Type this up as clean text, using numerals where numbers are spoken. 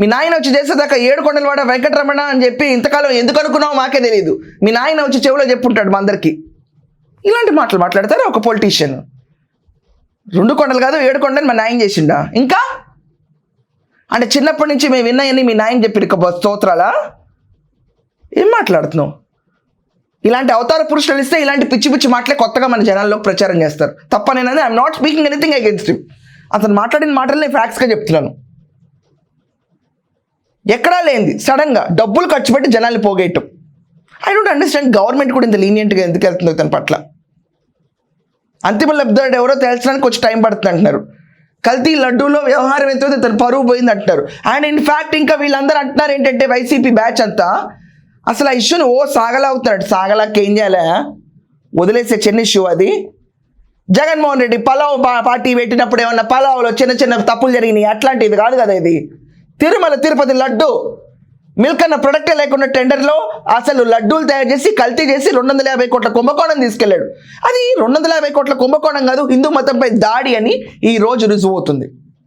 మీ నాయన వచ్చి చేసేదాకా ఏడుకొండలవాడ వెంకటరమణ అని చెప్పి ఇంతకాలం ఎందుకు అనుకున్నావో మాకే తెలియదు. మీ నాయన వచ్చి చెవిలో చెప్పుంటాడు మా అందరికీ. ఇలాంటి మాటలు మాట్లాడతారు ఒక పొలిటీషియన్. 2 కొండలు కాదు 7 కొండలు మా నాయన చేసిండా? ఇంకా అంటే చిన్నప్పటి నుంచి మేము విన్నాయని మీ నాయన చెప్పి స్తోత్రాలా? ఏం మాట్లాడుతున్నావు? ఇలాంటి అవతార పురుషులు ఇస్తే ఇలాంటి పిచ్చి పిచ్చి మాటలే కొత్తగా మన జనాల్లో ప్రచారం చేస్తారు. తప్ప నేనది I'm not speaking anything against him. అతను మాట్లాడిన మాటలు నేను ఫ్యాక్ట్స్గా చెప్తున్నాను. ఎక్కడా లేనిది సడన్గా డబ్బులు ఖర్చు పెట్టి జనాల్ని పోగేయటం. ఐ డోంట్ అండర్స్టాండ్ గవర్నమెంట్ కూడా ఇంత లీనియంట్గా ఎందుకు వెళ్తుందో తన పట్ల. అంతిమ లబ్ధిదారుడు ఎవరో తేల్చడానికి కొంచెం టైం పడుతుంది అంటున్నారు. కల్తీ లడ్డూలో వ్యవహారం ఎంతో తన పరువు పోయింది అంటున్నారు. అండ్ ఇన్ఫ్యాక్ట్ ఇంకా వీళ్ళందరూ అంటున్నారు ఏంటంటే వైసీపీ బ్యాచ్ అంతా అసలు ఆ ఇష్యూని సాగలా అవుతున్నాడు. సాగలాకి ఏం చేయాలా? వదిలేసే చిన్న ఇష్యూ అది. జగన్మోహన్ రెడ్డి పలావ్ పార్టీ పెట్టినప్పుడు ఏమన్నా పలావ్లో చిన్న చిన్న తప్పులు జరిగినాయి, అట్లాంటిది కాదు కదా ఇది. తిరుమల తిరుపతి లడ్డు మిల్క్ అన్న ప్రొడక్టే లేకుండా టెండర్లో అసలు లడ్డూలు తయారు చేసి కల్తీ చేసి 250 కోట్ల కుంభకోణం తీసుకెళ్లాడు. అది 250 కోట్ల కుంభకోణం కాదు, హిందూ మతంపై దాడి అని ఈ రోజు రుజువు అవుతుంది.